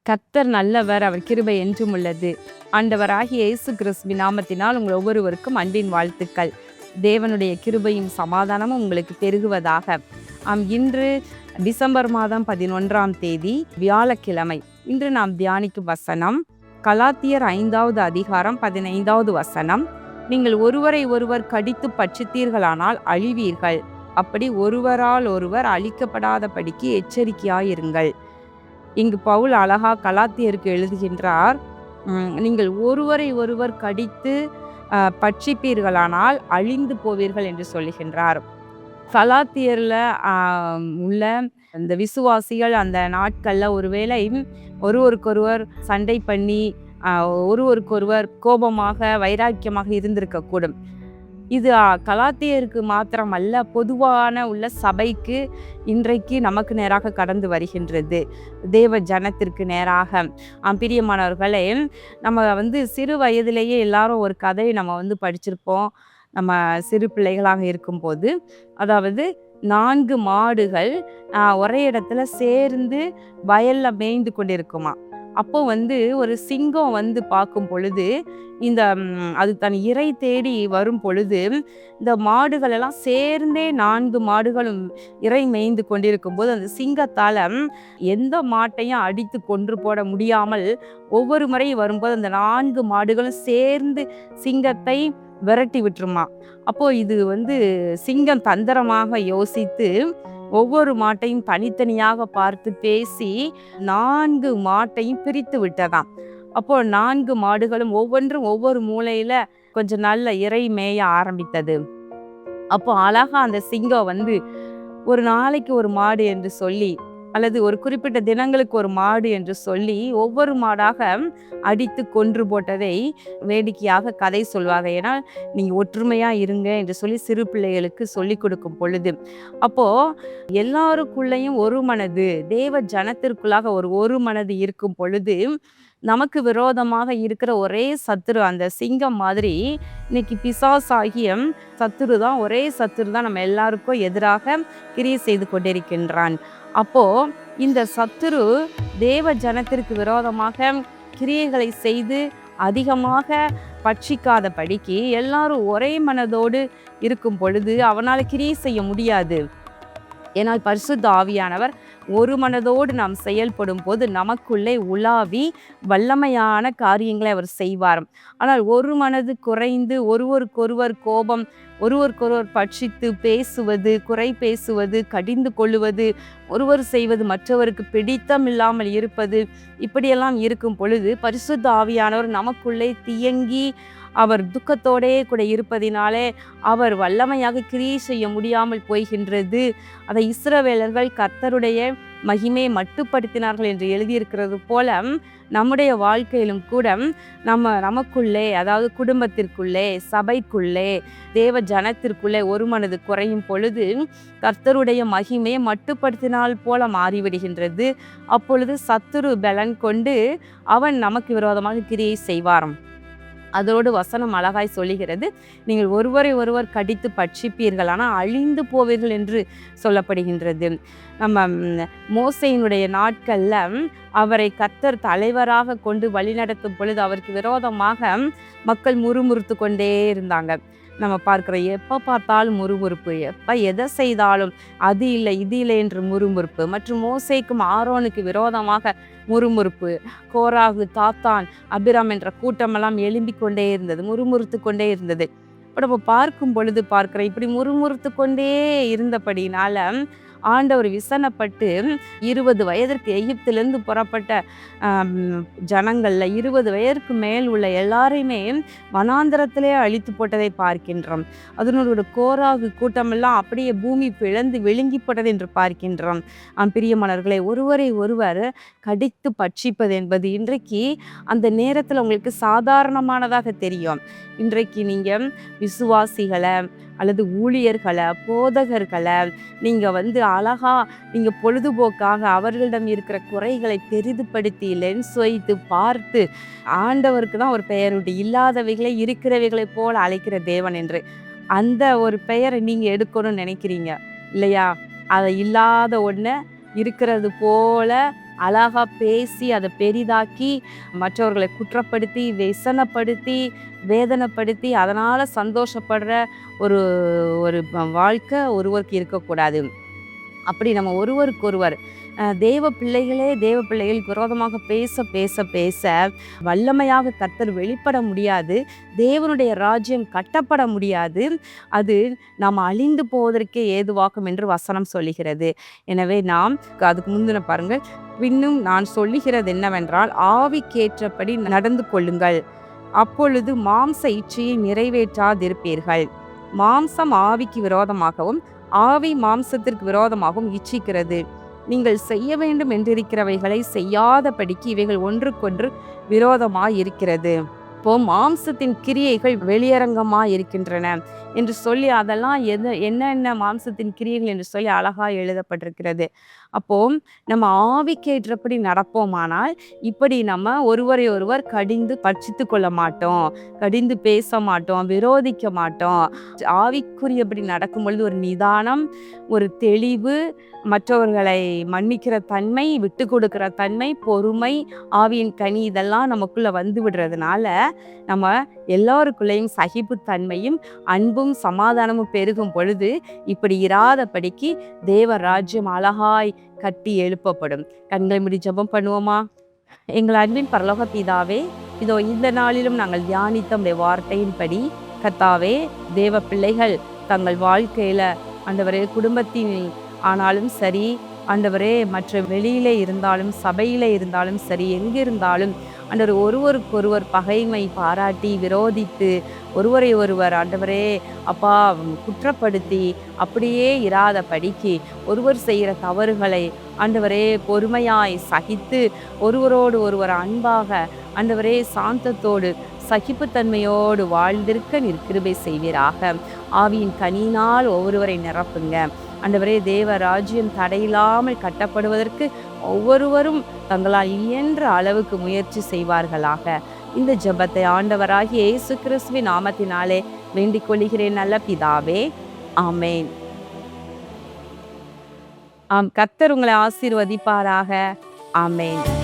கர்த்தர் நல்லவர், அவர் கிருபை என்றும் உள்ளது. ஆண்டவராகிய இயேசு கிறிஸ்துவின் நாமத்தினால் உங்கள் ஒவ்வொருவருக்கும் அன்பின் வாழ்த்துக்கள். தேவனுடைய கிருபையும் சமாதானமும் உங்களுக்கு பெருகுவதாக. இன்று டிசம்பர் மாதம் 11ஆம் தேதி வியாழக்கிழமை. இன்று நாம் தியானிக்கும் வசனம் கலாத்தியர் 5வது அதிகாரம் 15வது வசனம். நீங்கள் ஒருவரை ஒருவர் கடித்து பட்சித்தீர்களானால் அழிவீர்கள். அப்படி ஒருவரால் ஒருவர் அழிக்கப்படாதபடிக்கு எச்சரிக்கையாயிருங்கள். இங்கு பவுல் அழகா கலாத்தியருக்கு எழுதுகின்றார், நீங்கள் ஒருவரை ஒருவர் கடித்து பட்சிப்பீர்களானால் அழிந்து போவீர்கள் என்று சொல்லுகின்றார். கலாத்தியர்ல உள்ள இந்த விசுவாசிகள் அந்த நாட்கள்ல ஒருவேளை ஒருவருக்கொருவர் சண்டை பண்ணி ஒருவருக்கொருவர் கோபமாக வைராக்கியமாக இருந்திருக்கக்கூடும். இது கலாத்தியருக்கு மாத்திரம் அல்ல, பொதுவான உள்ள சபைக்கு இன்றைக்கு நமக்கு நேராக கடந்து வருகின்றது, தேவ ஜனத்திற்கு நேராக. பிரியமானவர்களே, நம்ம சிறு வயதிலேயே எல்லாரும் ஒரு கதையை நம்ம படிச்சிருப்போம். நம்ம சிறு பிள்ளைகளாக இருக்கும்போது, அதாவது 4 மாடுகள் ஒரே இடத்துல சேர்ந்து வயல்ல மேய்ந்து கொண்டிருக்குமா. அப்போ ஒரு சிங்கம் பார்க்கும் பொழுது, அது தன் இரை தேடி வரும் பொழுது, இந்த மாடுகள் எல்லாம் சேர்ந்தே 4 மாடுகளும் இரை மேய்ந்து கொண்டிருக்கும் போது, அந்த சிங்கத்தால எந்த மாட்டையும் அடித்து கொன்று போட முடியாமல் ஒவ்வொரு முறை வரும்போது அந்த 4 மாடுகளும் சேர்ந்து சிங்கத்தை விரட்டி விட்டுருமா. அப்போ இது சிங்கம் தந்திரமாக யோசித்து ஒவ்வொரு மாட்டையும் தனித்தனியாக பார்த்து பேசி 4 மாட்டையும் பிரித்து விட்டதாம். அப்போ 4 மாடுகளும் ஒவ்வொன்றும் ஒவ்வொரு மூலையில கொஞ்சம் நல்ல இறை மேய ஆரம்பித்தது. அப்போ அழகா அந்த சிங்கம் ஒரு நாளைக்கு ஒரு மாடு என்று சொல்லி, அல்லது ஒரு குறிப்பிட்ட தினங்களுக்கு ஒரு மாடு என்று சொல்லி ஒவ்வொரு மாடாக அடித்து கொன்று போட்டதை வேடிக்கையாக கதை சொல்வாங்க. ஏன்னா நீங்க ஒற்றுமையா இருங்க என்று சொல்லி சிறு பிள்ளைகளுக்கு சொல்லி கொடுக்கும் பொழுது, அப்போ எல்லாருக்குள்ளேயும் ஒரு மனது, தேவ ஜனத்திற்குள்ளாக ஒரு மனது இருக்கும் பொழுது, நமக்கு விரோதமாக இருக்கிற ஒரே சத்துரு அந்த சிங்கம் மாதிரி இன்னைக்கு பிசாசாகிய சத்துரு தான், ஒரே சத்துரு தான் நம்ம எல்லாருக்கும் எதிராக கிரியை செய்து கொண்டிருக்கின்றான். அப்போ இந்த சத்துரு தேவ ஜனத்திற்கு விரோதமாக கிரியைகளை செய்து அதிகமாக பட்சிக்காதபடிக்கு எல்லாரும் ஒரே மனதோடு இருக்கும் பொழுது அவனால் கிரியை செய்ய முடியாது. ஏனால் பரிசுத்த ஆவியானவர் ஒரு மனதோடு நாம் செயல்படும் போது நமக்குள்ளே உலாவி வல்லமையான காரியங்களை அவர் செய்வார். ஆனால் ஒரு மனது குறைந்து ஒருவருக்கொருவர் கோபம், ஒருவருக்கொருவர் பட்சித்து பேசுவது, குறை பேசுவது, கடிந்து கொள்ளுவது, ஒருவர் செய்வது மற்றவருக்கு பிடித்தம் இல்லாமல் இருப்பது, இப்படியெல்லாம் இருக்கும் பொழுது பரிசுத்த ஆவியானவர் நமக்குள்ளே தியங்கி அவர் துக்கத்தோடே கூட இருப்பதினாலே அவர் வல்லமையாக கிரியை செய்ய முடியாமல் போகின்றது. அதை இஸ்ரவேலர்கள் கர்த்தருடைய மகிமையை மட்டுப்படுத்தினார்கள் என்று எழுதியிருக்கிறது போல நம்முடைய வாழ்க்கையிலும் கூட நமக்குள்ளே, அதாவது குடும்பத்திற்குள்ளே, சபைக்குள்ளே, தேவ ஜனத்திற்குள்ளே ஒரு மனது குறையும் பொழுது கர்த்தருடைய மகிமையை மட்டுப்படுத்தினால் போல மாறிவிடுகின்றது. அப்பொழுது சத்துரு பலன் கொண்டு அவன் நமக்கு விரோதமாக கிரியை செய்வாராம். அதோடு வசனம் அழகாய் சொல்லுகிறது, நீங்கள் ஒருவரை ஒருவர் கடித்து பட்சிப்பீர்கள், ஆனால் அழிந்து போவீர்கள் என்று சொல்லப்படுகின்றது. நம்ம மோசேயினுடைய நாட்கள்ல அவரை கர்த்தர் தலைவராக கொண்டு வழிநடத்தும் பொழுது அவருக்கு விரோதமாக மக்கள் முறுமுறுத்து கொண்டே இருந்தாங்க. நம்ம பார்க்குறோம், எப்போ பார்த்தாலும் முறுமுறுப்பு, எப்போ எதை செய்தாலும் அது இல்லை இது இல்லை என்று முறுமுறுப்பு. மற்றும் மோசேக்கும் ஆரோனுக்கு விரோதமாக முறுமுறுப்பு. கோராகு, தாத்தான், அபிராம் என்ற கூட்டமெல்லாம் எழும்பிக் கொண்டே இருந்தது, முறுமுறுத்து கொண்டே இருந்தது. இப்போ நம்ம பார்க்கும் பொழுது பார்க்குறோம், இப்படி முறுமுறுத்து கொண்டே இருந்தபடினால ஆண்டவர் விசனப்பட்டு 20 வயதிற்கு எகிப்திலிருந்து புறப்பட்ட ஜனங்கள்ல 20 வயதுக்கு மேல் உள்ள எல்லாரையுமே வனாந்தரத்திலே அழித்து போட்டதை பார்க்கின்றோம். அதனோட கோராகு கூட்டமெல்லாம் அப்படியே பூமி பிளந்து விழுங்கி போட்டது என்று பார்க்கின்றோம். பிரியமானவர்களே, ஒருவரை ஒருவர் கடித்து பட்சிப்பது என்பது இன்றைக்கு அந்த நேரத்தில் உங்களுக்கு சாதாரணமானதாக தெரியும். இன்றைக்கு நீங்கள் விசுவாசிகளை அல்லது ஊழியர்களை, போதகர்களை நீங்கள் அழகா நீங்கள் பொழுதுபோக்காக அவர்களிடம் இருக்கிற குறைகளை பெரிதுபடுத்தி லென்ஸ் வைத்து பார்த்து ஆண்டவருக்கு தான் ஒரு பெயர் உண்டு, இல்லாதவைகளை இருக்கிறவைகளை போல அழைக்கிற தேவன் என்று. அந்த ஒரு பெயரை நீங்கள் எடுக்கணும்னு நினைக்கிறீங்க இல்லையா? அதை இல்லாத ஒன்றை இருக்கிறது போல அழகா பேசி அதை பெரிதாக்கி மற்றவர்களை குற்றப்படுத்தி வெசனப்படுத்தி வேதனைப்படுத்தி அதனால சந்தோஷப்படுற ஒரு ஒரு வாழ்க்கை ஒருவருக்கு இருக்கக்கூடாது. அப்படி நம்ம ஒருவருக்கொருவர் தேவ பிள்ளைகளுக்கு விரோதமாக பேச பேச பேச வல்லமையாக கர்த்தர் வெளிப்பட முடியாது. தேவனுடைய ராஜ்யம் கட்டப்பட முடியாது. அது நாம் அழிந்து போவதற்கே ஏதுவாக்கும் என்று வசனம் சொல்லுகிறது. எனவே நாம் அதுக்கு முந்தின பாருங்கள், பின்னும் நான் சொல்லுகிறது என்னவென்றால், ஆவிக்கேற்றபடி நடந்து கொள்ளுங்கள், அப்பொழுது மாம்ச இச்சையை நிறைவேற்றாதிருப்பீர்கள். மாம்சம் ஆவிக்கு விரோதமாகவும் ஆவி மாம்சத்திற்கு விரோதமாகவும் இச்சிக்கிறது. நீங்கள் செய்ய வேண்டும் என்றிருக்கிறவைகளை செய்யாதபடிக்கு இவைகள் ஒன்றுக்கொன்று விரோதமாய் இருக்கிறது. இப்போ மாம்சத்தின் கிரியைகள் வெளியரங்கமாக இருக்கின்றன என்று சொல்லி அதெல்லாம் என்னென்ன மாம்சத்தின் கிரியைகள் என்று சொல்லி அழகாக எழுதப்பட்டிருக்கிறது. அப்போ நம்ம ஆவிக்கேற்றபடி நடப்போமானால் இப்படி நம்ம ஒருவரை ஒருவர் கடிந்து பட்சித்து கொள்ள மாட்டோம், கடிந்து பேச மாட்டோம், விரோதிக்க மாட்டோம். ஆவிக்குரியபடி நடக்கும் பொழுது ஒரு நிதானம், ஒரு தெளிவு, மற்றவர்களை மன்னிக்கிற தன்மை, விட்டு கொடுக்கிற தன்மை, பொறுமை, ஆவியின் கனி இதெல்லாம் நமக்குள்ள வந்து விடுறதுனால நம்ம எல்லாருக்குள்ளேயும் சகிப்புத்தன்மையும் அன்பும் சமாதானமும் பெருகும் பொழுது இப்படி இராதபடிக்கு தேவ ராஜ்யம் அழகாய் கட்டி எழுப்பப்படும். கண்களை மூடி ஜெபம் பண்ணுவோமா? எங்கள் அன்பின் பரலோக பிதாவே, இதோ இந்த நாளிலும் நாங்கள் தியானித்த உடைய வார்த்தையின்படி கர்த்தாவே, தேவ பிள்ளைகள் தங்கள் வாழ்க்கையில ஆண்டவரே குடும்பத்தின் ஆனாலும் சரி, ஆண்டவரே மற்ற வெளியிலே இருந்தாலும் சபையிலே இருந்தாலும் சரி, எங்கிருந்தாலும் ஆண்டவர் ஒருவருக்கொருவர் பகைமை பாராட்டி விரோதித்து ஒருவரை ஒருவர் ஆண்டவரே அப்பா குற்றப்படுத்தி அப்படியே இராத படிக்கு ஒருவர் செய்கிற தவறுகளை ஆண்டவரே பொறுமையாய் சகித்து ஒருவரோடு ஒருவர் அன்பாக ஆண்டவரே சாந்தத்தோடு சகிப்புத்தன்மையோடு வாழ்ந்திருக்க நீர் கிருபை செய்வீராக. ஆவியின் கனியினால் ஒவ்வொருவரை நிரப்புங்க ஆண்டவரே. தேவ ராஜ்யம் தடையில்லாமல் கட்டப்படுவதற்கு ஒவ்வொருவரும் தங்களால் இயன்ற அளவுக்கு முயற்சி செய்வார்களாக. இந்த ஜெபத்தை ஆண்டவராகிய இயேசு கிறிஸ்துவின் நாமத்தினாலே வேண்டிக் கொள்கிறேன் நல்ல பிதாவே, ஆமேன். கர்த்தர் உங்களை ஆசீர்வதிப்பாராக. ஆமேன்.